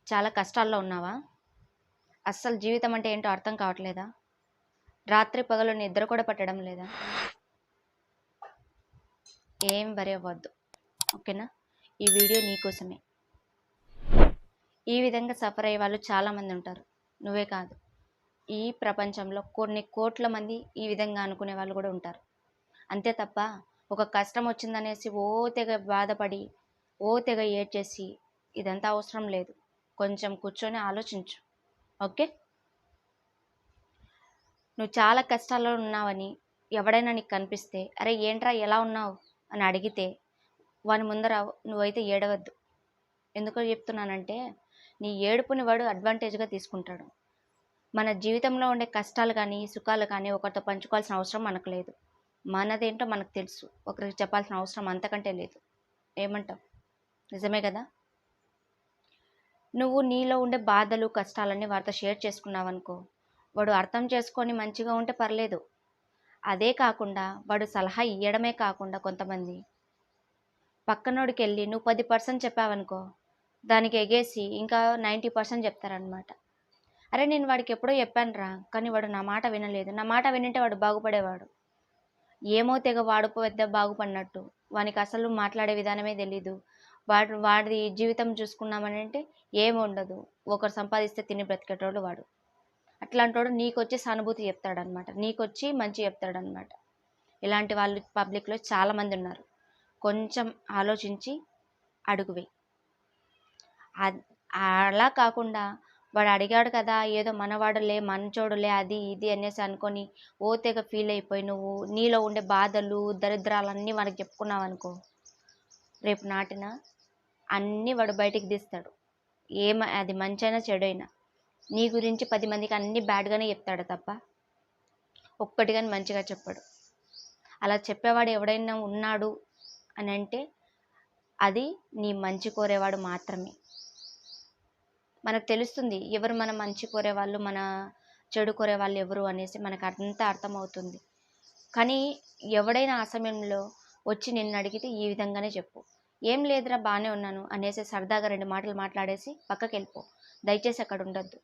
చాలా కష్టాల్లో ఉన్నావా? అస్సలు జీవితం అంటే ఏంటో అర్థం కావట్లేదా? రాత్రి పగలు నిద్ర కూడా పట్టడం లేదా? ఏం వరి అవ్వద్దు, ఓకేనా? ఈ వీడియో నీకోసమే. ఈ విధంగా సఫర్ అయ్యే వాళ్ళు చాలామంది ఉంటారు, నువ్వే కాదు. ఈ ప్రపంచంలో కొన్ని కోట్ల మంది ఈ విధంగా అనుకునే వాళ్ళు కూడా ఉంటారు. అంతే తప్ప ఒక కష్టం వచ్చిందనేసి ఓ తెగ బాధపడి ఓ తెగ ఏడ్చేసి ఇదంతా అవసరం లేదు. కొంచెం కూర్చొని ఆలోచించు, ఓకే? నువ్వు చాలా కష్టాల్లో ఉన్నావని ఎవడైనా నీకు కనిపిస్తే, అరే ఏంట్రా ఎలా ఉన్నావు అని అడిగితే వాని ముందర నువ్వైతే ఏడవద్దు. ఎందుకో చెప్తున్నానంటే, నీ ఏడుపుని వాడు అడ్వాంటేజ్గా తీసుకుంటాడు. మన జీవితంలో ఉండే కష్టాలు కానీ సుఖాలు కానీ ఒకరితో పంచుకోవాల్సిన అవసరం మనకు లేదు. మనదేంటో మనకు తెలుసు, ఒకరికి చెప్పాల్సిన అవసరం అంతకంటే లేదు. ఏమంటావు? నిజమే కదా? నువ్వు నీలో ఉండే బాధలు కష్టాలన్నీ వారితో షేర్ చేసుకున్నావనుకో, వాడు అర్థం చేసుకొని మంచిగా ఉంటే పర్లేదు. అదే కాకుండా వాడు సలహా ఇవ్వడమే కాకుండా కొంతమంది పక్కనోడికి వెళ్ళి నువ్వు 10% చెప్పావనుకో, దానికి ఎగేసి ఇంకా 90% చెప్తారనమాట. అరే నేను వాడికి ఎప్పుడో చెప్పాను రా, కానీ వాడు నా మాట వినలేదు. నా మాట వినింటే వాడు బాగుపడేవాడు. ఏమో తెగ వాడు పెద్ద బాగుపడినట్టు, వానికి అసలు మాట్లాడే విధానమే తెలీదు. వాడి జీవితం చూసుకున్నామని అంటే ఏమి ఉండదు. ఒకరు సంపాదిస్తే తిని బ్రతికేటోడు వాడు. అట్లాంటోడు నీకొచ్చి సానుభూతి చెప్తాడనమాట, నీకొచ్చి మంచి చెప్తాడనమాట. ఇలాంటి వాళ్ళు పబ్లిక్లో చాలామంది ఉన్నారు. కొంచెం ఆలోచించి అడుగు వెయ్యి. అలా కాకుండా వాడు అడిగాడు కదా, ఏదో మనవాడులే మంచోడులే అది ఇది అనేసి అనుకొని ఓ తెగ ఫీల్ అయిపోయి నువ్వు నీలో ఉండే బాధలు దరిద్రాలన్నీ వాడికి చెప్పుకున్నావు అనుకో, రేపు నాటిన అన్నీ వాడు బయటికి తీస్తాడు. అది మంచైనా చెడైనా నీ గురించి 10 మందికి అన్నీ బ్యాడ్గానే చెప్తాడు తప్ప ఒక్కటి కానీ మంచిగా చెప్పాడు. అలా చెప్పేవాడు ఎవడైనా ఉన్నాడు అని అంటే అది నీ మంచి కోరేవాడు మాత్రమే. మనకు తెలుస్తుంది ఎవరు మన మంచి కోరేవాళ్ళు, మన చెడు కోరేవాళ్ళు ఎవరు అనేసి మనకు అంతా అర్థమవుతుంది. కానీ ఎవడైనా ఆ సమయంలో వచ్చి నిన్ను అడిగితే ఈ విధంగానే చెప్పు. ఏం లేదురా బాగానే ఉన్నాను అనేసి సరదాగా 2 మాటలు మాట్లాడేసి పక్కకి వెళ్ళిపో. దయచేసి అక్కడ ఉండొద్దు.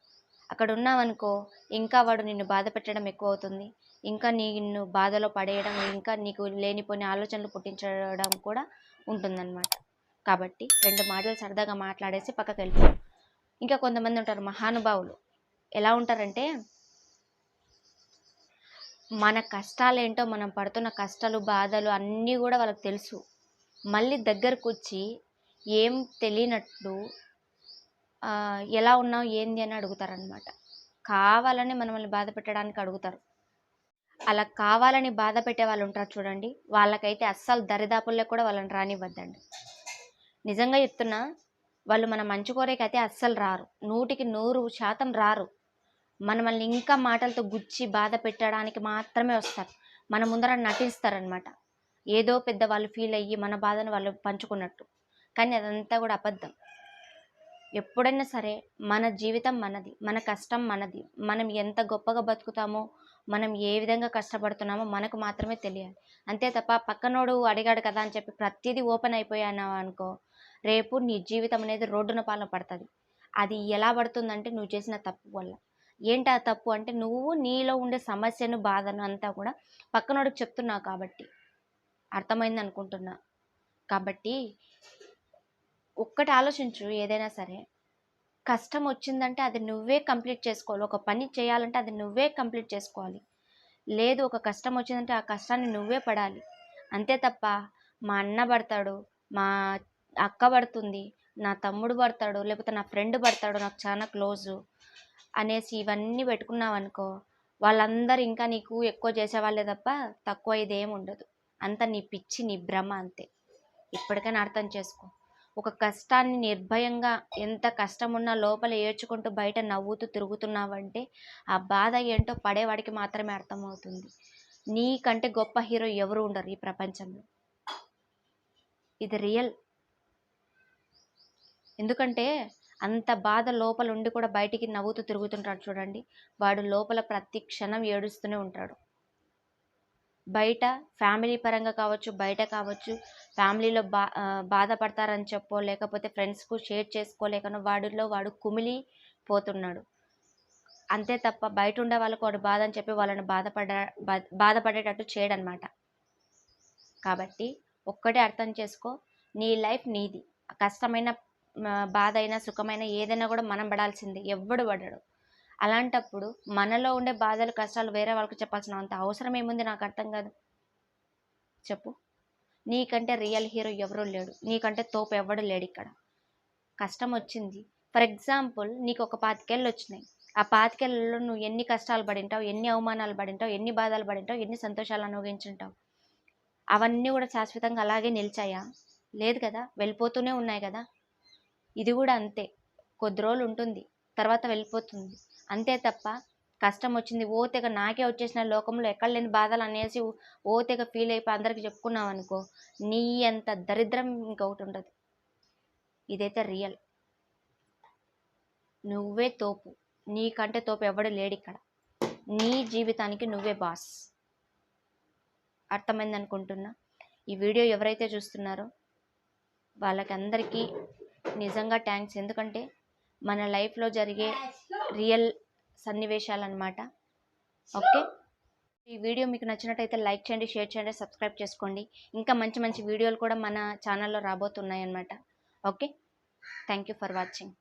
అక్కడ ఉన్నావనుకో ఇంకా వాడు నిన్ను బాధ పెట్టడం ఎక్కువ అవుతుంది. ఇంకా నిన్ను బాధలో పడేయడం, ఇంకా నీకు లేనిపోని ఆలోచనలు పుట్టించడం కూడా ఉంటుందన్నమాట. కాబట్టి 2 మాటలు సరదాగా మాట్లాడేసి పక్కకి వెళ్ళిపో. ఇంకా కొంతమంది ఉంటారు మహానుభావులు. ఎలా ఉంటారంటే, మన కష్టాలేంటో, మనం పడుతున్న కష్టాలు బాధలు అన్నీ కూడా వాళ్ళకి తెలుసు. మళ్ళీ దగ్గరకు వచ్చి ఏం తెలియనట్లు ఎలా ఉన్నావు ఏంది అని అడుగుతారనమాట. కావాలని మనల్ని బాధ పెట్టడానికి అడుగుతారు. అలా కావాలని బాధ పెట్టే వాళ్ళు ఉంటారు చూడండి, వాళ్ళకైతే అస్సలు దరిదాపుల్లో కూడా వాళ్ళని రానివ్వద్దండి. నిజంగా చెప్తున్నా, వాళ్ళు మన మంచి కోరేకైతే అస్సలు రారు. 100కి 100% రారు. మనల్ని ఇంకా మాటలతో గుచ్చి బాధ పెట్టడానికి మాత్రమే వస్తారు. మన ముందర నటిస్తారనమాట, ఏదో పెద్ద వాళ్ళు ఫీల్ అయ్యి మన బాధను వాళ్ళు పంచుకున్నట్టు. కానీ అదంతా కూడా అబద్ధం. ఎప్పుడైనా సరే మన జీవితం మనది, మన కష్టం మనది. మనం ఎంత గొప్పగా బతుకుతామో, మనం ఏ విధంగా కష్టపడుతున్నామో మనకు మాత్రమే తెలియాలి. అంతే తప్ప పక్కనోడు అడిగాడు కదా అని చెప్పి ప్రతిదీ ఓపెన్ అయిపోయాను అనుకో, రేపు నీ జీవితం అనేది రోడ్డున పాలన పడుతుంది. అది ఎలా పడుతుందంటే నువ్వు చేసిన తప్పు వల్ల. ఏంటి ఆ తప్పు అంటే, నువ్వు నీలో ఉండే సమస్యను బాధను అంతా కూడా పక్కనోడికి చెప్తున్నావు కాబట్టి. అర్థమైంది అనుకుంటున్నా. కాబట్టి ఒక్కటి ఆలోచించు, ఏదైనా సరే కష్టం వచ్చిందంటే అది నువ్వే కంప్లీట్ చేసుకోవాలి. ఒక పని చేయాలంటే అది నువ్వే కంప్లీట్ చేసుకోవాలి. లేదు, ఒక కష్టం వచ్చిందంటే ఆ కష్టాన్ని నువ్వే పడాలి. అంతే తప్ప మా అన్న పడతాడు, మా అక్క పడుతుంది, నా తమ్ముడు పడతాడు, లేకపోతే నా ఫ్రెండ్ పడతాడు నాకు చాలా క్లోజు అనేసి ఇవన్నీ పెట్టుకున్నావనుకో, వాళ్ళందరూ ఇంకా నీకు ఎక్కువ చేసేవాళ్ళే తప్ప తక్కువ ఇదేం ఉండదు. అంత నీ పిచ్చి, నీ భ్రమ అంతే. ఇప్పటికైనా అర్థం చేసుకో. ఒక కష్టాన్ని నిర్భయంగా, ఎంత కష్టం ఉన్నా లోపల ఏడ్చుకుంటూ బయట నవ్వుతూ తిరుగుతున్నావంటే ఆ బాధ ఏంటో పడేవాడికి మాత్రమే అర్థమవుతుంది. నీకంటే గొప్ప హీరో ఎవరు ఉండరు ఈ ప్రపంచంలో. ఇది రియల్. ఎందుకంటే అంత బాధ లోపల ఉండి కూడా బయటికి నవ్వుతూ తిరుగుతుంటాడు చూడండి, వాడు లోపల ప్రతి క్షణం ఏడుస్తూనే ఉంటాడు. బయట ఫ్యామిలీ పరంగా కావచ్చు, బయట కావచ్చు, ఫ్యామిలీలో బాధపడతారని చెప్పో, లేకపోతే ఫ్రెండ్స్కు షేర్ చేసుకోలేకనో వాడిలో వాడు కుమిలిపోతున్నాడు. అంతే తప్ప బయట ఉండే వాళ్ళకు వాడు బాధ అని చెప్పి వాళ్ళని బాధపడేటట్టు చేయడనమాట. కాబట్టి ఒక్కటే అర్థం చేసుకో, నీ లైఫ్ నీది. కష్టమైన బాధ అయినా సుఖమైన ఏదైనా కూడా మనం పడాల్సిందే, ఎవ్వడు పడడు. అలాంటప్పుడు మనలో ఉండే బాధలు కష్టాలు వేరే వాళ్ళకి చెప్పాల్సిన అంత అవసరం ఏముంది? నాకు అర్థం కాదు. చెప్పు. నీకంటే రియల్ హీరో ఎవరూ లేడు, నీకంటే తోపు ఎవడు లేడు ఇక్కడ. కష్టం వచ్చింది, ఫర్ ఎగ్జాంపుల్ నీకు ఒక 25 ఏళ్ళు వచ్చినాయి. ఆ 25 ఏళ్ళలో నువ్వు ఎన్ని కష్టాలు పడింటావు, ఎన్ని అవమానాలు పడింటావు, ఎన్ని బాధలు పడింటావు, ఎన్ని సంతోషాలు అనుభవించుంటావు. అవన్నీ కూడా శాశ్వతంగా అలాగే నిలిచాయా? లేదు కదా, వెళ్ళిపోతూనే ఉన్నాయి కదా. ఇది కూడా అంతే, కొద్ది రోజులు ఉంటుంది, తర్వాత వెళ్ళిపోతుంది. అంతే తప్ప కష్టం వచ్చింది ఓ తెగ నాకే వచ్చేసిన లోకంలో ఎక్కడ లేని బాధలు అనేసి ఓ తెగ ఫీల్ అయిపోయి అందరికి చెప్పుకున్నావు అనుకో, నీ అంత దరిద్రం ఇంకొకటి ఉండదు. ఇదైతే రియల్. నువ్వే తోపు, నీకంటే తోపు ఎవడు లేడు ఇక్కడ. నీ జీవితానికి నువ్వే బాస్. అర్థమైంది అనుకుంటున్నా. ఈ వీడియో ఎవరైతే చూస్తున్నారో వాళ్ళకి అందరికీ నిజంగా థ్యాంక్స్. ఎందుకంటే మన లైఫ్లో జరిగే రియల్ సన్నివేశాలు అన్నమాట. ఓకే, ఈ వీడియో మీకు నచ్చినట్టయితే లైక్ చేయండి, షేర్ చేయండి, సబ్స్క్రైబ్ చేసుకోండి. ఇంకా మంచి మంచి వీడియోలు కూడా మన ఛానల్లో రాబోతున్నాయి అన్నమాట. Okay, thank you for watching.